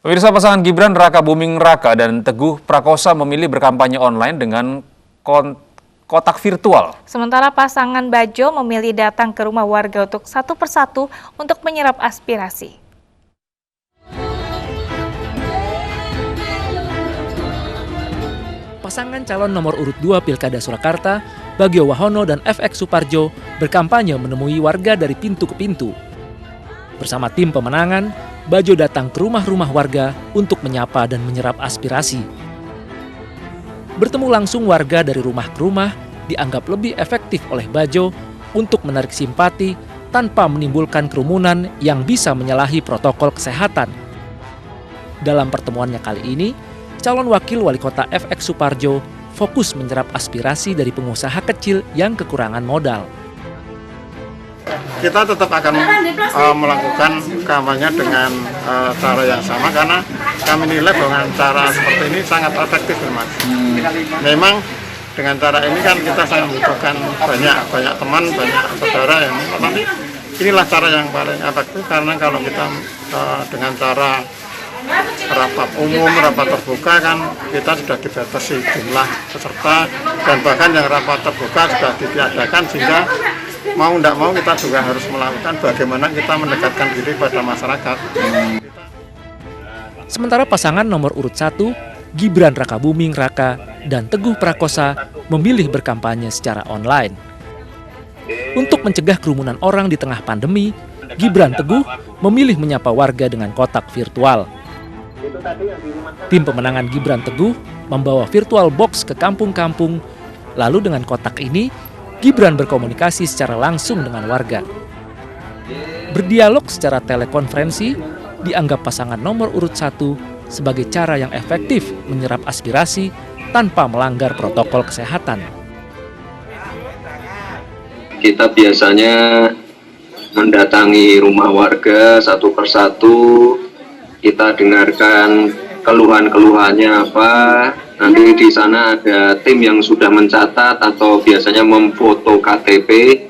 Pemirsa, pasangan Gibran Raka Buming Raka dan Teguh Prakosa memilih berkampanye online dengan kotak virtual. Sementara pasangan Bajo memilih datang ke rumah warga untuk satu persatu untuk menyerap aspirasi. Pasangan calon nomor urut 2 Pilkada Surakarta, Bagio Wahono dan FX Suparjo berkampanye menemui warga dari pintu ke pintu. Bersama tim pemenangan, Bajo datang ke rumah-rumah warga untuk menyapa dan menyerap aspirasi. Bertemu langsung warga dari rumah ke rumah dianggap lebih efektif oleh Bajo untuk menarik simpati tanpa menimbulkan kerumunan yang bisa menyalahi protokol kesehatan. Dalam pertemuannya kali ini, calon wakil wali kota FX Suparjo fokus menyerap aspirasi dari pengusaha kecil yang kekurangan modal. Kita tetap akan melakukan kampanye dengan cara yang sama karena kami nilai dengan cara seperti ini sangat efektif, Mas. Memang dengan cara ini kan kita sangat membutuhkan banyak teman, banyak saudara yang tapi inilah cara yang paling efektif karena kalau kita dengan cara rapat umum, rapat terbuka kan kita sudah dibatasi jumlah peserta dan bahkan yang rapat terbuka sudah ditiadakan sehingga mau tidak mau kita juga harus melakukan bagaimana kita mendekatkan diri pada masyarakat. Sementara pasangan nomor urut 1, Gibran Raka Buming Raka dan Teguh Prakosa memilih berkampanye secara online. Untuk mencegah kerumunan orang di tengah pandemi, Gibran Teguh memilih menyapa warga dengan kotak virtual. Tim pemenangan Gibran Teguh membawa virtual box ke kampung-kampung, lalu dengan kotak ini, Gibran berkomunikasi secara langsung dengan warga. Berdialog secara telekonferensi dianggap pasangan nomor urut 1 sebagai cara yang efektif menyerap aspirasi tanpa melanggar protokol kesehatan. Kita biasanya mendatangi rumah warga satu persatu, kita dengarkan keluhan-keluhannya apa. Nanti di sana ada tim yang sudah mencatat atau biasanya memfoto KTP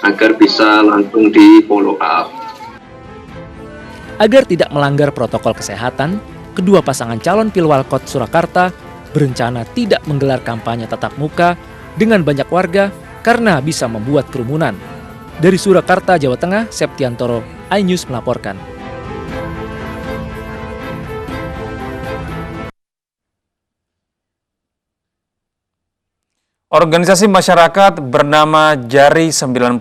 agar bisa langsung di follow up. Agar tidak melanggar protokol kesehatan, kedua pasangan calon Pilwalkot Surakarta berencana tidak menggelar kampanye tatap muka dengan banyak warga karena bisa membuat kerumunan. Dari Surakarta, Jawa Tengah, Septiantoro, iNews melaporkan. Organisasi masyarakat bernama Jari 98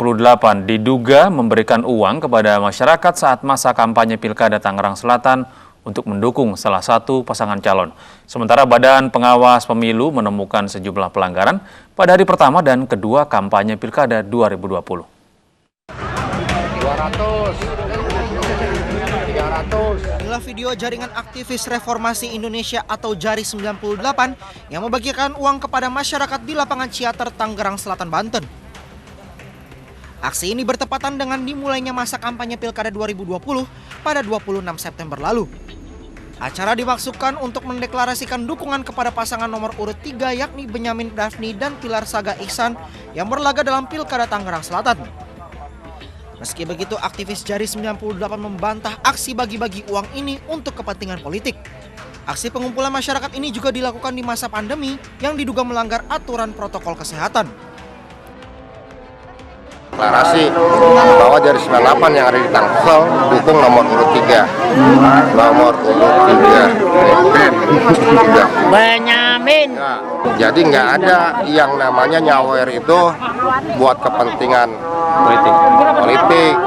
diduga memberikan uang kepada masyarakat saat masa kampanye Pilkada Tangerang Selatan untuk mendukung salah satu pasangan calon. Sementara Badan Pengawas Pemilu menemukan sejumlah pelanggaran pada hari pertama dan kedua kampanye Pilkada 2020. 300. Inilah video jaringan aktivis reformasi Indonesia atau Jari 98 yang membagikan uang kepada masyarakat di lapangan Ciater, Tangerang Selatan, Banten. Aksi ini bertepatan dengan dimulainya masa kampanye Pilkada 2020 pada 26 September lalu. Acara dimaksudkan untuk mendeklarasikan dukungan kepada pasangan nomor urut 3 yakni Benyamin Daphni dan Pilar Saga Ihsan yang berlaga dalam Pilkada Tangerang Selatan. Meski begitu, aktivis Jari 98 membantah aksi bagi-bagi uang ini untuk kepentingan politik. Aksi pengumpulan masyarakat ini juga dilakukan di masa pandemi yang diduga melanggar aturan protokol kesehatan. Deklarasi bahwa Jari 98 yang ada di Tangsel dukung nomor urut 3. Nomor urut 3. Benyamin. Ya, jadi nggak ada yang namanya nyawer itu buat kepentingan politik.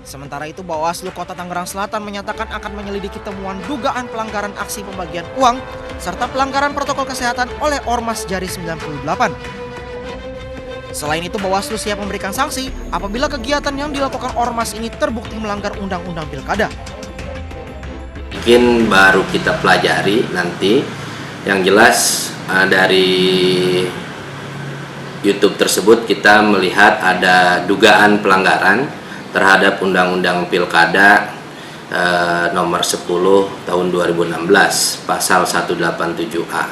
Sementara itu, Bawaslu Kota Tangerang Selatan menyatakan akan menyelidiki temuan dugaan pelanggaran aksi pembagian uang serta pelanggaran protokol kesehatan oleh Ormas Jari 98. Selain itu, Bawaslu siap memberikan sanksi apabila kegiatan yang dilakukan Ormas ini terbukti melanggar Undang-Undang Pilkada. Mungkin baru kita pelajari nanti. Yang jelas dari YouTube tersebut kita melihat ada dugaan pelanggaran terhadap Undang-Undang Pilkada nomor 10 tahun 2016 pasal 187A.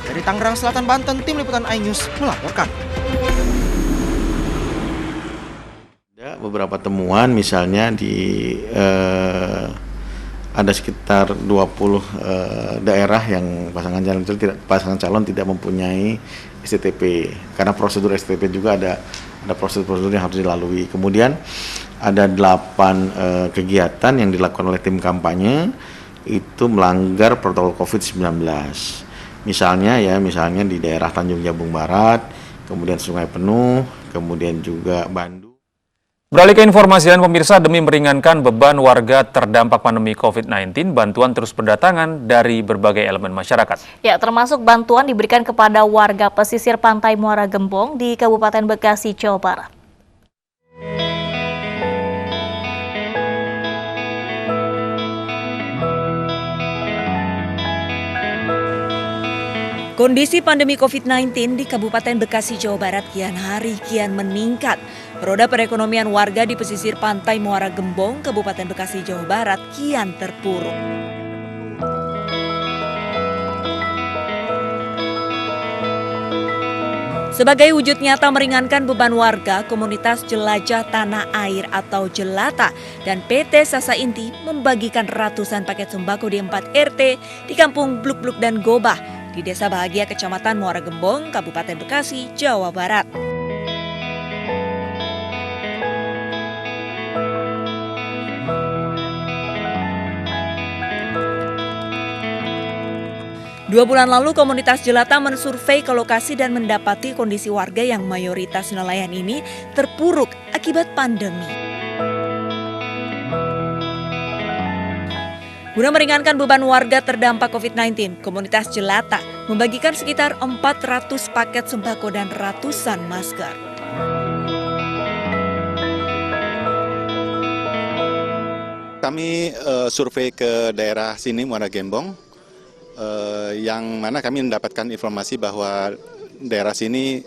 Dari Tangerang Selatan, Banten, tim liputan iNews melaporkan. beberapa temuan, misalnya ada sekitar 20 daerah yang pasangan calon tidak mempunyai STTP, karena prosedur STTP juga ada prosedur yang harus dilalui. Kemudian ada 8 kegiatan yang dilakukan oleh tim kampanye itu melanggar protokol COVID-19. Misalnya di daerah Tanjung Jabung Barat, kemudian Sungai Penuh, kemudian juga Bandung. Beralih ke informasi lain, pemirsa, demi meringankan beban warga terdampak pandemi COVID-19, bantuan terus berdatangan dari berbagai elemen masyarakat. Ya, termasuk bantuan diberikan kepada warga pesisir pantai Muara Gembong di Kabupaten Bekasi, Jawa Barat. Kondisi pandemi COVID-19 di Kabupaten Bekasi, Jawa Barat kian hari kian meningkat. Roda perekonomian warga di pesisir pantai Muara Gembong, Kabupaten Bekasi, Jawa Barat kian terpuruk. Sebagai wujud nyata meringankan beban warga, komunitas Jelajah Tanah Air atau Jelata dan PT Sasa Inti membagikan ratusan paket sembako di 4 RT di Kampung Bluk-Bluk dan Gobah di Desa Bahagia, Kecamatan Muara Gembong, Kabupaten Bekasi, Jawa Barat. Dua bulan lalu, komunitas Jelata mensurvei ke lokasi dan mendapati kondisi warga yang mayoritas nelayan ini terpuruk akibat pandemi. Guna meringankan beban warga terdampak COVID-19, komunitas Jelata membagikan sekitar 400 paket sembako dan ratusan masker. Kami survei ke daerah sini, Muara Gembong, yang mana kami mendapatkan informasi bahwa daerah sini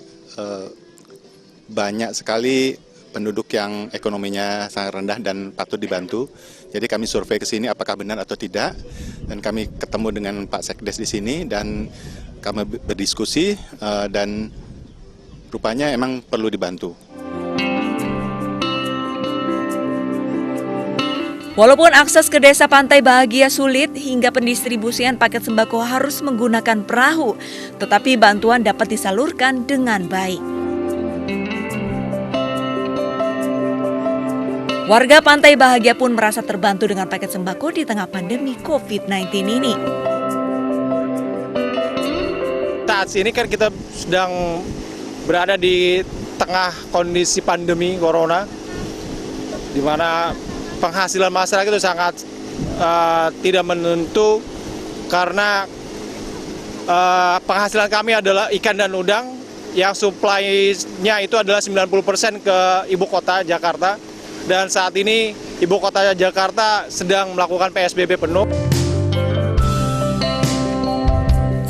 banyak sekali penduduk yang ekonominya sangat rendah dan patut dibantu. Jadi kami survei ke sini apakah benar atau tidak, dan kami ketemu dengan Pak Sekdes di sini dan kami berdiskusi dan rupanya emang perlu dibantu. Walaupun akses ke Desa Pantai Bahagia sulit hingga pendistribusian paket sembako harus menggunakan perahu, tetapi bantuan dapat disalurkan dengan baik. Warga Pantai Bahagia pun merasa terbantu dengan paket sembako di tengah pandemi COVID-19 ini. Saat ini kan kita sedang berada di tengah kondisi pandemi corona, di mana penghasilan masyarakat itu sangat tidak menentu karena penghasilan kami adalah ikan dan udang yang supply-nya itu adalah 90% ke ibu kota Jakarta, dan saat ini ibu kota Jakarta sedang melakukan PSBB penuh.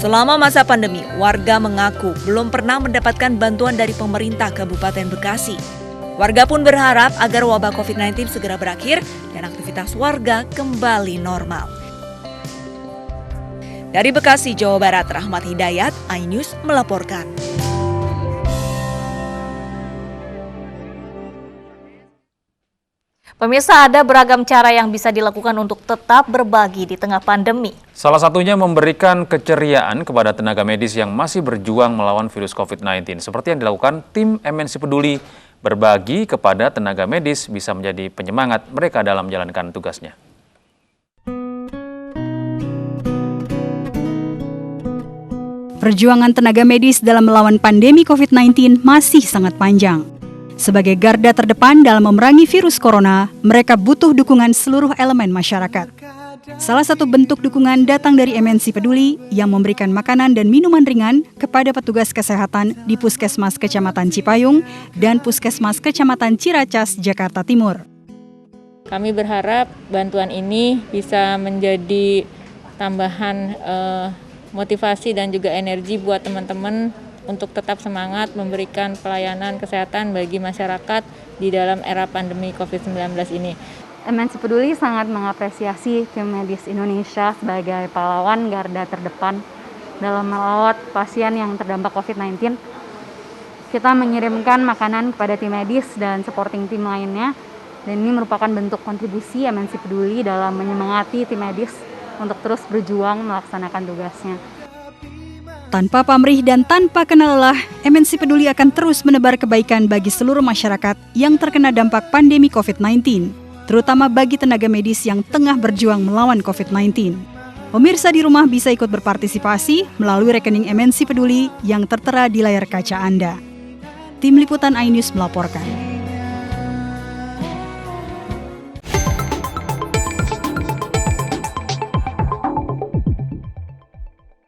Selama masa pandemi, warga mengaku belum pernah mendapatkan bantuan dari pemerintah Kabupaten Bekasi. Warga pun berharap agar wabah COVID-19 segera berakhir dan aktivitas warga kembali normal. Dari Bekasi, Jawa Barat, Rahmat Hidayat, iNews melaporkan. Pemirsa, ada beragam cara yang bisa dilakukan untuk tetap berbagi di tengah pandemi. Salah satunya memberikan keceriaan kepada tenaga medis yang masih berjuang melawan virus COVID-19. Seperti yang dilakukan tim MNC Peduli, berbagi kepada tenaga medis bisa menjadi penyemangat mereka dalam menjalankan tugasnya. Perjuangan tenaga medis dalam melawan pandemi COVID-19 masih sangat panjang. Sebagai garda terdepan dalam memerangi virus corona, mereka butuh dukungan seluruh elemen masyarakat. Salah satu bentuk dukungan datang dari MNC Peduli yang memberikan makanan dan minuman ringan kepada petugas kesehatan di Puskesmas Kecamatan Cipayung dan Puskesmas Kecamatan Ciracas, Jakarta Timur. Kami berharap bantuan ini bisa menjadi tambahan motivasi dan juga energi buat teman-teman untuk tetap semangat memberikan pelayanan kesehatan bagi masyarakat di dalam era pandemi COVID-19 ini. MNC Peduli sangat mengapresiasi tim medis Indonesia sebagai pahlawan garda terdepan dalam melawat pasien yang terdampak COVID-19. kita mengirimkan makanan kepada tim medis dan supporting tim lainnya. Dan ini merupakan bentuk kontribusi MNC Peduli dalam menyemangati tim medis untuk terus berjuang melaksanakan tugasnya. Tanpa pamrih dan tanpa kenal lelah, MNC Peduli akan terus menebar kebaikan bagi seluruh masyarakat yang terkena dampak pandemi COVID-19, terutama bagi tenaga medis yang tengah berjuang melawan COVID-19. Pemirsa di rumah bisa ikut berpartisipasi melalui rekening MNC Peduli yang tertera di layar kaca Anda. Tim Liputan iNews melaporkan.